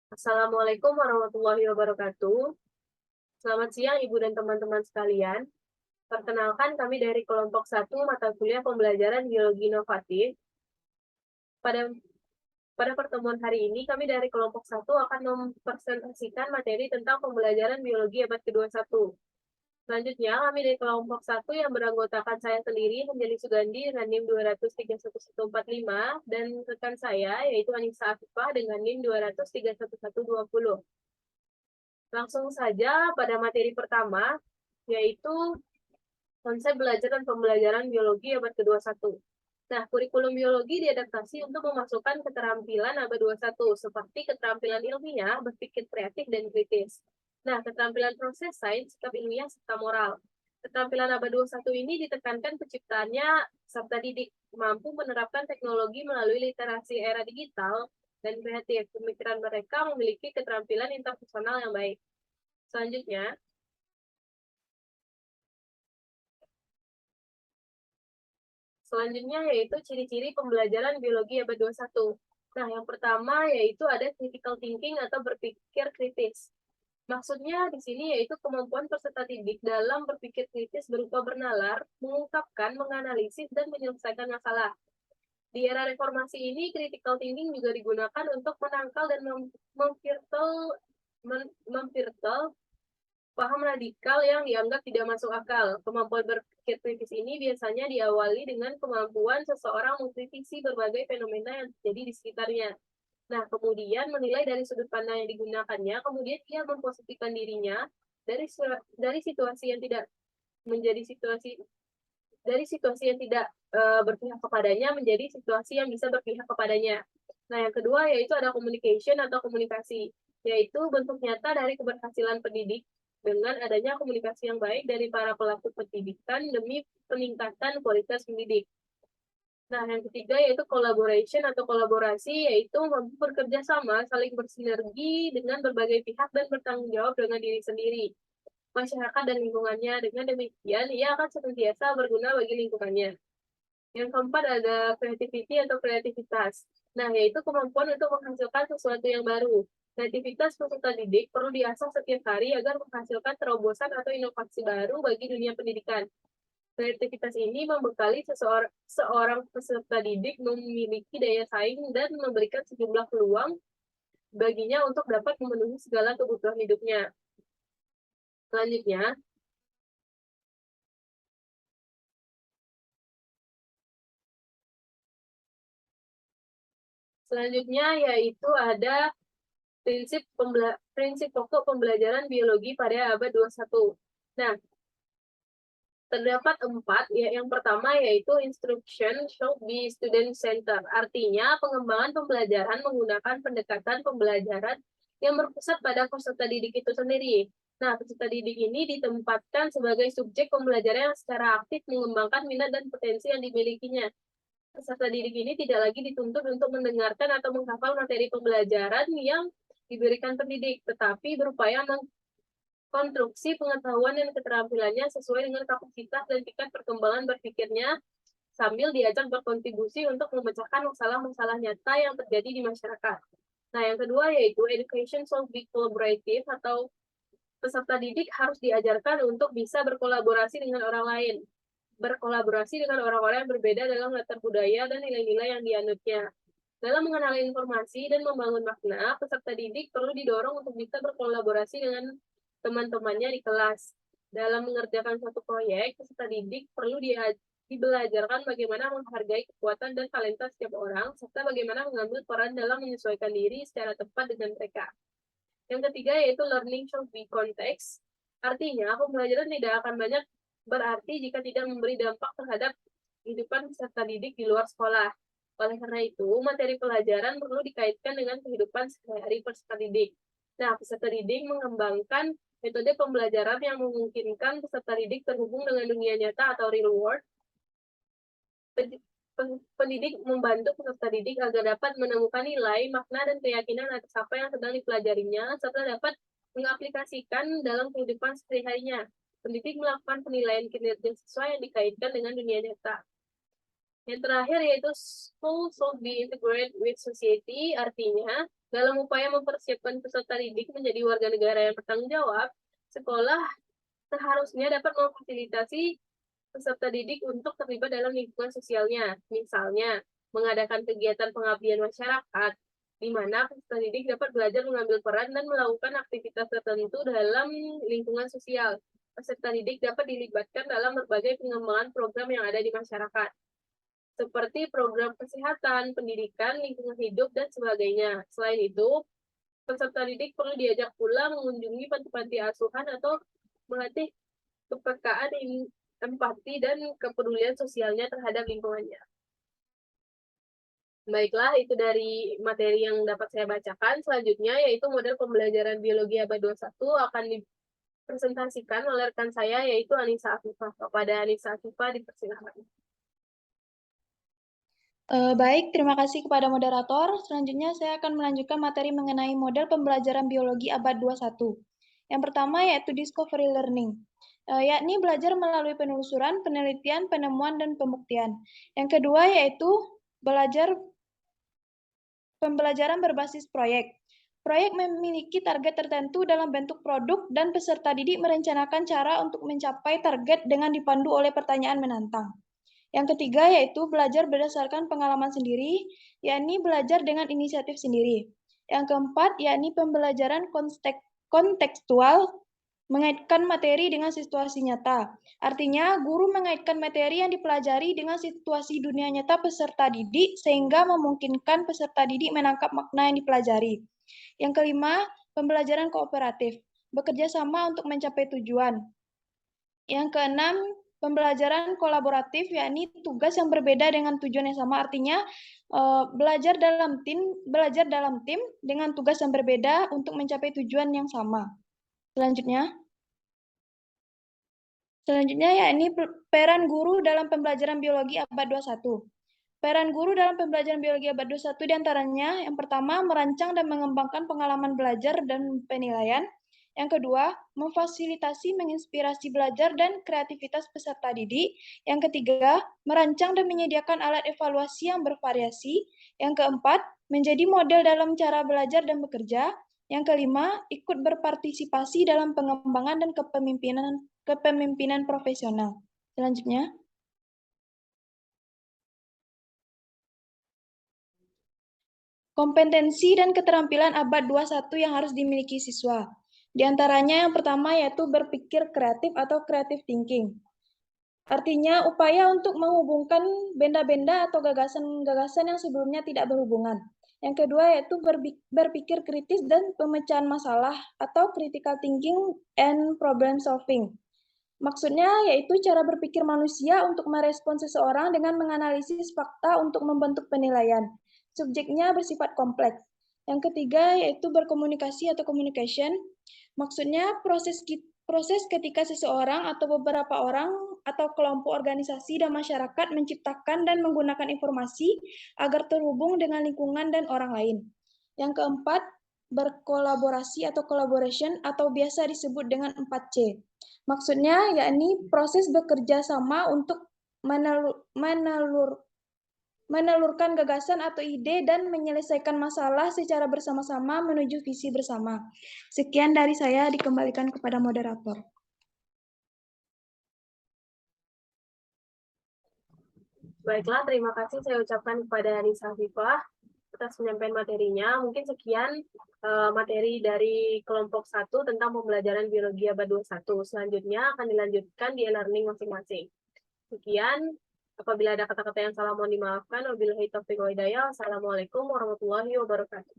Assalamualaikum warahmatullahi wabarakatuh. Selamat siang Ibu dan teman-teman sekalian. Perkenalkan kami dari kelompok 1 mata kuliah pembelajaran biologi inovatif. Pada pada pertemuan hari ini kami dari kelompok 1 akan mempresentasikan materi tentang pembelajaran biologi abad ke-21. Selanjutnya kami dari kelompok 1 yang beranggotakan saya sendiri Anjali Sugandi dengan NIM 2031145 dan rekan saya yaitu Anissa Afifah dengan NIM 2031120. Langsung saja pada materi pertama, yaitu konsep belajar dan pembelajaran biologi abad ke-21. Nah, kurikulum biologi diadaptasi untuk memasukkan keterampilan abad 21, seperti keterampilan ilmiah, berpikir kreatif, dan kritis. Nah, keterampilan proses sains, sikap ilmiah, serta moral. Keterampilan abad 21 ini ditekankan penciptaannya serta didik, mampu menerapkan teknologi melalui literasi era digital, dan kreatif. Pemikiran mereka memiliki keterampilan interpersonal yang baik. Selanjutnya yaitu ciri-ciri pembelajaran biologi abad 21. Nah, yang pertama yaitu ada critical thinking atau berpikir kritis. Maksudnya di sini yaitu kemampuan peserta didik dalam berpikir kritis berupa bernalar, mengungkapkan, menganalisis, dan menyelesaikan masalah. Di era reformasi ini, critical thinking juga digunakan untuk menangkal dan memfilter paham radikal yang dianggap tidak masuk akal. Kemampuan berpikir kritis ini biasanya diawali dengan kemampuan seseorang mengkritisi berbagai fenomena yang terjadi di sekitarnya. Nah, kemudian menilai dari sudut pandang yang digunakannya, kemudian ia memposisikan dirinya dari situasi yang tidak menjadi situasi dari situasi yang tidak berpihak kepadanya menjadi situasi yang bisa berpihak kepadanya. Nah, yang kedua yaitu ada communication atau komunikasi, yaitu bentuk nyata dari keberhasilan pendidik dengan adanya komunikasi yang baik dari para pelaku pendidikan demi peningkatan kualitas pendidik. Nah, yang ketiga yaitu collaboration atau kolaborasi, yaitu bekerja sama, saling bersinergi dengan berbagai pihak dan bertanggung jawab dengan diri sendiri, masyarakat, dan lingkungannya. Dengan demikian, ia akan senantiasa berguna bagi lingkungannya. Yang keempat ada creativity atau kreativitas. Nah, yaitu kemampuan untuk menghasilkan sesuatu yang baru. Kreativitas peserta didik perlu diasah setiap hari agar menghasilkan terobosan atau inovasi baru bagi dunia pendidikan. Kreativitas ini membekali seorang peserta didik memiliki daya saing dan memberikan sejumlah peluang baginya untuk dapat memenuhi segala kebutuhan hidupnya. Selanjutnya, yaitu ada prinsip pokok pembelajaran biologi pada abad 21. Nah, terdapat 4, ya. Yang pertama yaitu instruction should be student center. Artinya, pengembangan pembelajaran menggunakan pendekatan pembelajaran yang berpusat pada peserta didik itu sendiri. Nah, peserta didik ini ditempatkan sebagai subjek pembelajaran yang secara aktif mengembangkan minat dan potensi yang dimilikinya. Peserta didik ini tidak lagi dituntut untuk mendengarkan atau menghafal materi pembelajaran yang diberikan pendidik, tetapi berupaya mengkonstruksi pengetahuan dan keterampilannya sesuai dengan kapasitas dan tingkat perkembangan berpikirnya, sambil diajak berkontribusi untuk memecahkan masalah-masalah nyata yang terjadi di masyarakat. Nah, yang kedua yaitu education should be collaborative, atau peserta didik harus diajarkan untuk bisa berkolaborasi dengan orang lain, berkolaborasi dengan orang-orang yang berbeda dalam latar budaya dan nilai-nilai yang dianutnya. Dalam mengenali informasi dan membangun makna, peserta didik perlu didorong untuk bisa berkolaborasi dengan teman-temannya di kelas. Dalam mengerjakan suatu proyek, peserta didik perlu dibelajarkan bagaimana menghargai kekuatan dan talenta setiap orang, serta bagaimana mengambil peran dalam menyesuaikan diri secara tepat dengan mereka. Yang ketiga yaitu learning should be context. Artinya, pembelajaran tidak akan banyak berarti jika tidak memberi dampak terhadap kehidupan peserta didik di luar sekolah. Oleh karena itu, materi pelajaran perlu dikaitkan dengan kehidupan sehari-hari peserta didik. Nah, peserta didik mengembangkan metode pembelajaran yang memungkinkan peserta didik terhubung dengan dunia nyata atau real world. Pendidik membantu peserta didik agar dapat menemukan nilai, makna, dan keyakinan atas apa yang sedang dipelajarinya, serta dapat mengaplikasikan dalam kehidupan sehari-harinya. Pendidik melakukan penilaian kinerja siswa yang dikaitkan dengan dunia nyata. Yang terakhir yaitu school should be integrated with society, artinya dalam upaya mempersiapkan peserta didik menjadi warga negara yang bertanggung jawab, sekolah seharusnya dapat memfasilitasi peserta didik untuk terlibat dalam lingkungan sosialnya. Misalnya, mengadakan kegiatan pengabdian masyarakat, di mana peserta didik dapat belajar mengambil peran dan melakukan aktivitas tertentu dalam lingkungan sosial. Peserta didik dapat dilibatkan dalam berbagai pengembangan program yang ada di masyarakat, seperti program kesehatan, pendidikan, lingkungan hidup, dan sebagainya. Selain itu, peserta didik perlu diajak pula mengunjungi panti-panti asuhan atau melatih kepekaan, empati, dan kepedulian sosialnya terhadap lingkungannya. Baiklah, itu dari materi yang dapat saya bacakan. Selanjutnya, yaitu model pembelajaran biologi abad 21 akan dipresentasikan oleh rekan saya, yaitu Anissa Afifah. Kepada Anissa Afifah, dipersilakan. Baik, terima kasih kepada moderator. Selanjutnya saya akan melanjutkan materi mengenai model pembelajaran biologi abad 21. Yang pertama yaitu discovery learning, yakni belajar melalui penelusuran, penelitian, penemuan, dan pembuktian. Yang kedua yaitu pembelajaran berbasis proyek. Proyek memiliki target tertentu dalam bentuk produk dan peserta didik merencanakan cara untuk mencapai target dengan dipandu oleh pertanyaan menantang. Yang ketiga yaitu belajar berdasarkan pengalaman sendiri, yakni belajar dengan inisiatif sendiri. Yang keempat yakni pembelajaran kontekstual, mengaitkan materi dengan situasi nyata. Artinya, guru mengaitkan materi yang dipelajari dengan situasi dunia nyata peserta didik sehingga memungkinkan peserta didik menangkap makna yang dipelajari. Yang kelima, pembelajaran kooperatif, bekerja sama untuk mencapai tujuan. Yang keenam, pembelajaran kolaboratif, yakni tugas yang berbeda dengan tujuan yang sama. Artinya, belajar dalam tim dengan tugas yang berbeda untuk mencapai tujuan yang sama. Selanjutnya yakni peran guru dalam pembelajaran biologi abad 21. Peran guru dalam pembelajaran biologi abad 21 diantaranya, yang pertama, merancang dan mengembangkan pengalaman belajar dan penilaian. Yang kedua, memfasilitasi, menginspirasi belajar dan kreativitas peserta didik. Yang ketiga, merancang dan menyediakan alat evaluasi yang bervariasi. Yang keempat, menjadi model dalam cara belajar dan bekerja. Yang kelima, ikut berpartisipasi dalam pengembangan dan kepemimpinan profesional. Selanjutnya, kompetensi dan keterampilan abad 21 yang harus dimiliki siswa. Di antaranya yang pertama yaitu berpikir kreatif atau creative thinking. Artinya upaya untuk menghubungkan benda-benda atau gagasan-gagasan yang sebelumnya tidak berhubungan. Yang kedua yaitu berpikir kritis dan pemecahan masalah atau critical thinking and problem solving. Maksudnya yaitu cara berpikir manusia untuk merespons seseorang dengan menganalisis fakta untuk membentuk penilaian. Subjeknya bersifat kompleks. Yang ketiga yaitu berkomunikasi atau communication. Maksudnya proses ketika seseorang atau beberapa orang atau kelompok organisasi dan masyarakat menciptakan dan menggunakan informasi agar terhubung dengan lingkungan dan orang lain. Yang keempat, berkolaborasi atau collaboration atau biasa disebut dengan 4C. Maksudnya yakni proses bekerja sama untuk menelurkan gagasan atau ide dan menyelesaikan masalah secara bersama-sama menuju visi bersama. Sekian dari saya, dikembalikan kepada moderator. Baiklah, terima kasih saya ucapkan kepada Anissa Afifah atas penyampaian materinya. Mungkin sekian materi dari kelompok 1 tentang pembelajaran biologi abad 21. Selanjutnya akan dilanjutkan di e-learning masing-masing. Sekian, apabila ada kata-kata yang salah mohon dimaafkan. Wabillahi taufiq wal hidayah. Assalamualaikum warahmatullahi wabarakatuh.